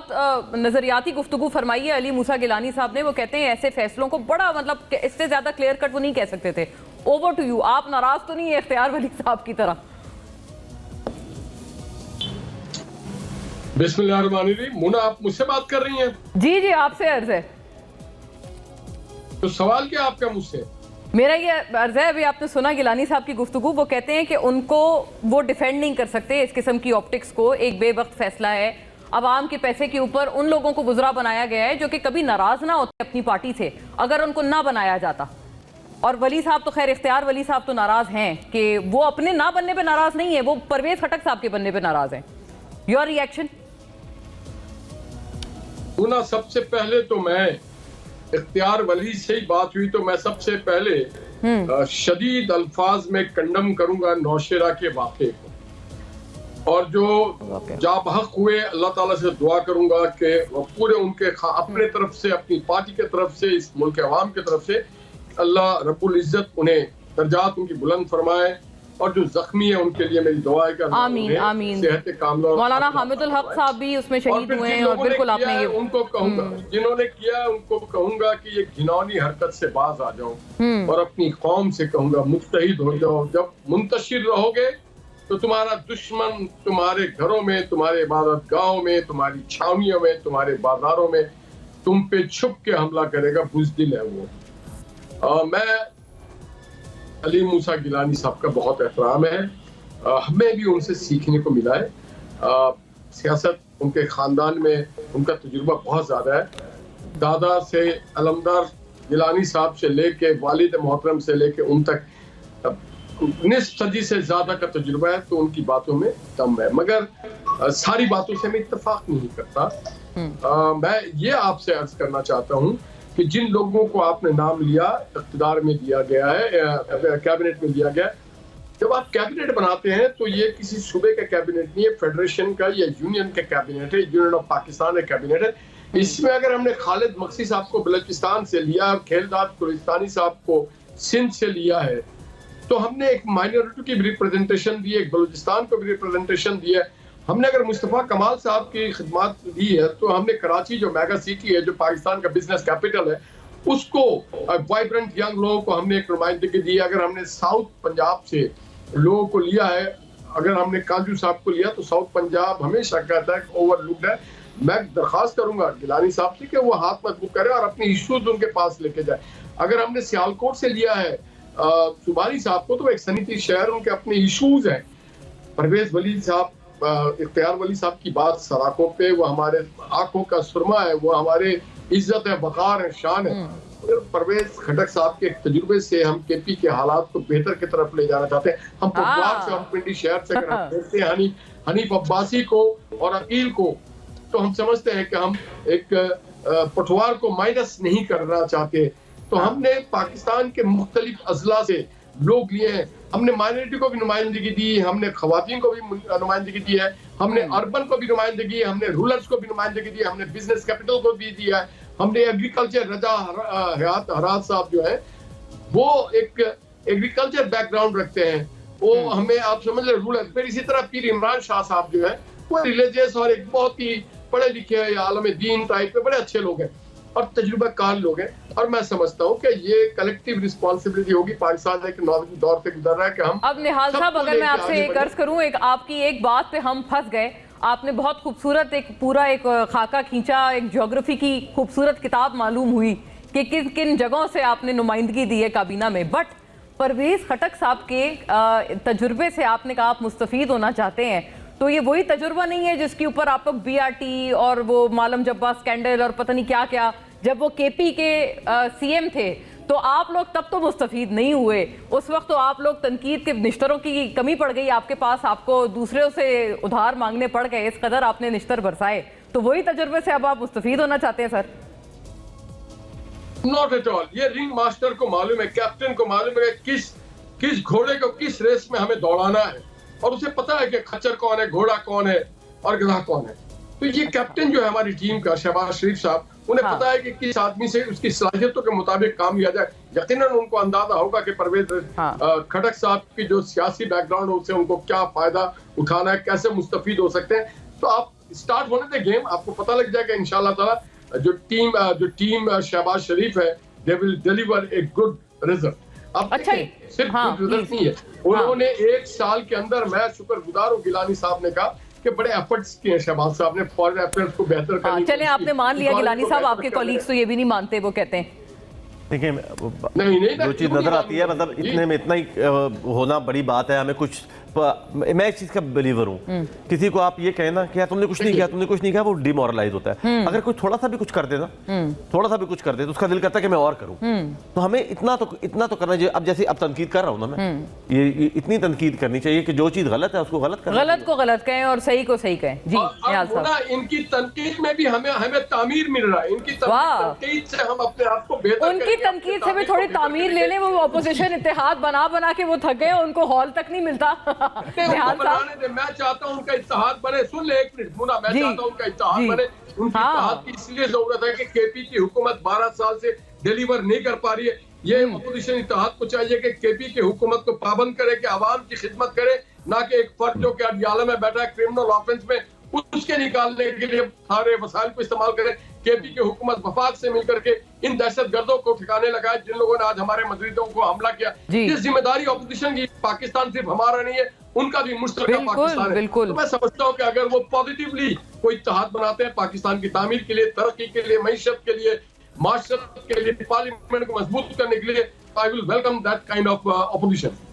बहुत नजरियाती गुफ्तगू फरमाई है अली मूसा गिलानी साहब ने। वो कहते हैं ऐसे फैसलों को बड़ा मतलब इससे ज्यादा क्लियर कट वो नहीं कह सकते थे। ओवर टू यू, आप नाराज तो नहीं है इख्तियार वली साहब की तरह? बिस्मिल्लाहिर्रहमानिर्रहीम। मुना, आप मुझसे बात कर रही हैं? जी जी, आपसे अर्ज है। तो सवाल क्या आपका मुझसे? मेरा ये अर्ज है, अभी आपने सुना गिलानी साहब की गुफ्तगू, वो कहते हैं कि उनको वो डिफेंड नहीं कर सकते इस किस्म की ऑप्टिक्स को। एक बेवक्त फैसला है, अवाम के पैसे के ऊपर उन लोगों को गुजरा बनाया गया है जो कि कभी नाराज ना होते अपनी पार्टी से अगर उनको ना बनाया जाता। और वली साहब तो खैर, इख्तियार वली साहब तो नाराज हैं कि वो अपने ना बनने पे नाराज नहीं है, वो परवेज खटक साहब के बनने पे नाराज हैं। Your reaction? मुना, सबसे पहले तो मैं इख्तियार वली से ही बात हुई तो मैं सबसे पहले शदीद अल्फाज में कंडम करूंगा नौशेरा के वाक़े को, और जो जाबहक हुए अल्लाह ताला से दुआ करूंगा कि पूरे उनके अपने तरफ से, अपनी पार्टी के तरफ से, इस मुल्क के अवाम की तरफ से अल्लाह रब्बुल इज्जत उन्हें दर्जात उनकी बुलंद फरमाए, और जो जख्मी है उनके लिए मेरी दुआ है कि आमीन आमीन। सेहत कामला। मौलाना हामिदुल हक साहब भी उसमें शहीद हुए हैं, और बिल्कुल आपने ये उनको कहूंगा, जिन्होंने किया उनको कहूंगा कि ये घिनौनी हरकत से बाज आ जाओ, और अपनी कौम से कहूंगा मुत्तहिद हो जाओ। जब मुंतशिर रहोगे तो तुम्हारा दुश्मन तुम्हारे घरों में, तुम्हारे इबादत गाहों में, तुम्हारी छावनियों में, तुम्हारे बाजारों में तुम पे छुप के हमला करेगा। बुज़दिल है वो। मैं अली मूसा गिलानी साहब का बहुत एहतराम है, हमें भी उनसे सीखने को मिला है। सियासत, उनके ख़ानदान में उनका तजुर्बा बहुत ज़्यादा है। दादा से अलमदार गिलानी साहब से लेके वालिद मोहतरम से लेके उन तक निस्फ सदी से ज़्यादा का तजुर्बा है, तो उनकी बातों में दम है, मगर सारी बातों से मैं इत्तेफाक नहीं करता। मैं ये आपसे अर्ज करना चाहता हूँ कि जिन लोगों को आपने नाम लिया, इक़्तिदार में दिया गया है, कैबिनेट में दिया गया, जब आप कैबिनेट बनाते हैं तो ये किसी सूबे का कैबिनेट नहीं है, फेडरेशन का या यूनियन का कैबिनेट है, यूनियन ऑफ पाकिस्तान का कैबिनेट है। इसमें अगर हमने खालिद मक्सी साहब को बलूचिस्तान से लिया, खेलदाद कुलिस्तानी साहब को सिंध से लिया है, तो हमने एक माइनॉरिटी की भी रिप्रेजेंटेशन दी है, एक बलूचिस्तान को भी रिप्रेजेंटेशन दी है। हमने अगर मुस्तफ़ा कमाल साहब की खिदमत दी है, तो हमने कराची जो मेगा सिटी है, जो पाकिस्तान का बिजनेस कैपिटल है, उसको वाइब्रेंट यंग लोगों को हमने एक नुमाइंदगी दी है। अगर हमने साउथ पंजाब से लोगों को लिया है, अगर हमने काजू साहब को लिया, तो साउथ पंजाब हमेशा कहता है कि ओवरलुक्ड है। मैं दरख्वास्त करूंगा गिलानी साहब से कि वो हाथ मजबूत करे और अपने इशूज उनके पास लेके जाए। अगर हमने सियालकोट से लिया है सुबारी साहब को, तो एक सनती शहर, उनके अपने इशूज हैं। परवेज वली साहब, इख्तियार वली साहब की बात सराखों पे, वो हमारे आंखों का सुरमा है, वो हमारे इज्जत है, वक़ार है, शान है। परवेज खटक साहब के तजुर्बे से हम केपी के हालात को बेहतर की तरफ ले जाना चाहते हैं। हम पटवार से और पिंडी शहर से अगर हम देखते हैं हनीफ अब्बासी को और अकील को, तो हम समझते हैं कि हम एक पटवार को माइनस नहीं करना चाहते। तो हमने पाकिस्तान के मुख्तलिफ अजला से लोग लिए हैं, हमने माइनॉरिटी को भी नुमाइंदगी दी, हमने खवातीन को भी नुमाइंदगी दी है, हमने अर्बन को भी नुमाइंदगी, हमने रूरल्स को भी नुमाइंदगी दी, हमने बिजनेस कैपिटल को भी दिया है, हमने एग्रीकल्चर, रजा हयात हराज साहब जो है वो एक एग्रीकल्चर बैकग्राउंड रखते हैं, वो हमें आप समझ रहे रूरल। फिर इसी तरह पीर इमरान शाह साहब जो है वो रिलीजियस और एक बहुत ही पढ़े लिखे या आलम दीन टाइप के बड़े अच्छे लोग हैं और तजुर्बाकार लोग हैं। और मैं समझता हूँ कि ये कलेक्टिव रिस्पॉन्सिबिलिटी होगी। पाकिस्तान एक दौर से गुजर रहा है कि हम अब निहाल साहब, अगर मैं आपसे एक अर्ज करूँ, आपकी एक बात पे हम फंस गए। आपने बहुत खूबसूरत एक पूरा एक खाका खींचा, एक ज्योग्राफी की खूबसूरत किताब मालूम हुई कि किन किन जगहों से आपने नुमाइंदगी दी है काबीना में। बट परवेज खटक साहब के तजुर्बे से आपने कहा आप मुस्तफीद होना चाहते हैं, तो ये वही तजुर्बा नहीं है जिसके ऊपर आप लोग BRT और वो मालम जब्बा स्कैंडल और पता नहीं क्या क्या, जब वो KP के CM थे तो आप लोग तब तो मुस्तफीद नहीं हुए। उस वक्त तो आप लोग तनकीद के निश्तरों की कमी पड़ गई आपके पास, आपको दूसरों से उधार मांगने पड़ गए, इस कदर आपने निश्तर बरसाए। तो वही तजुर्बे से अब आप मुस्तफीद होना चाहते हैं सर? Not at all. ये रिंग मास्टर को मालूम है, कैप्टन को मालूम है किस घोड़े को किस रेस में हमें दौड़ाना है, और उसे पता है कि खच्चर कौन है, घोड़ा कौन है और गधा कौन है। तो ये कैप्टन जो है हमारी टीम का, शहबाज शरीफ साहब, उन्हें पता है कि किस आदमी से उसकी सलाहियतों के मुताबिक काम लिया जाए। यकीनन उनको अंदाजा होगा कि परवेज खटक साहब की जो सियासी बैकग्राउंड है उससे उनको क्या फायदा उठाना है, कैसे मुस्तफीद हो सकते हैं। तो आप स्टार्ट होने दे गेम, आपको पता लग जाएगा इंशाल्लाह ताला। जो टीम शहबाज शरीफ है, they will deliver a good result. अब अच्छा, देखें, सिर्फ हाँ, गुड रिजल्ट नहीं है, उन्होंने 1 साल के अंदर, मैं शुक्रगुजार हूँ गिलानी साहब ने कहा कि बड़े एफर्ट्स किए हैं शहबाज साहब ने फॉरेन अफेयर्स को बेहतर करने हाँ, की चले कोशिश आपने की। मान लिया गिलानी साहब, बेहतर आपके करने- कॉलीग्स तो ये भी नहीं मानते, वो कहते हैं देखिए नहीं, जो चीज़ नज़र आती है, मतलब इतने में इतना ही होना बड़ी बात है। हमें कुछ मैं इस चीज़ का बिलीवर हूँ, किसी को आप ये कहें ना कि यार तुमने कुछ नहीं किया, तुमने कुछ नहीं किया, वो डिमोरलाइज होता है। अगर कोई थोड़ा सा भी कुछ कर दे ना, थोड़ा सा भी कुछ कर दे तो उसका दिल करता है कि मैं और करूँ। तो हमें इतना तो करना चाहिए। अब जैसे अब तनकीद कर रहा हूँ ना मैं, ये इतनी तनकीद करनी चाहिए कि जो चीज़ गलत है उसको गलत करना, गलत को गलत कहें और सही को सही कहें। जी निहाल और साहब, इनकी तनकीद में भी हमें तामीर मिल रहा है। इनकी वाह। तनकीद से हम अपने आप को बेहतर उनकी करेंगे, अपनी तनकीद से भी तामीर थोड़ी को बेहतर तामीर ले करेंगे। लें, वो ऑपोजिशन इत्तेहाद बना के वो थक गए, उनको हॉल तक नहीं मिलता। निहाल उनको साहब, बनाने दे, मैं चाहता हूं उनका इत्तेहाद बने। सुन ले एक मिनट मुना, मैं जी, चाहता हूं उनका इत्तेहाद जी। बने। उनकी हाँ। इत्तेहाद की इसलिए जरूरत है कि केपी की हुकूमत 12 साल से डिलीवर नहीं कर पा रही है। ये अपोजिशन इत्तेहाद को चाहिए कि केपी की हुकूमत को पाबंद करे, कि आवाम की खिदमत करे, ना कि एक फर्द जो कि अडियाला में बैठा है क्रिमिनल ऑफेंस में, उसके निकालने के लिए सारे वसाइल को इस्तेमाल करे। केपी की हुकूमत वफाक से मिलकर के इन दहशतगर्दों को ठिकाने लगाए जिन लोगों ने आज हमारे मस्जिदों को हमला किया। जी। ये जिम्मेदारी अपोजिशन की, पाकिस्तान सिर्फ हमारा नहीं है, उनका भी मुश्तरका बिल्कुल, पाकिस्तान है। बिल्कुल। तो मैं समझता हूँ कि अगर वो पॉजिटिवली कोई इत्तेहाद बनाते हैं पाकिस्तान की तामीर के लिए, तरक्की के लिए, मईशत के लिए, माशरत के लिए, पार्लियामेंट को मजबूत करने के लिए, I will welcome that kind of opposition.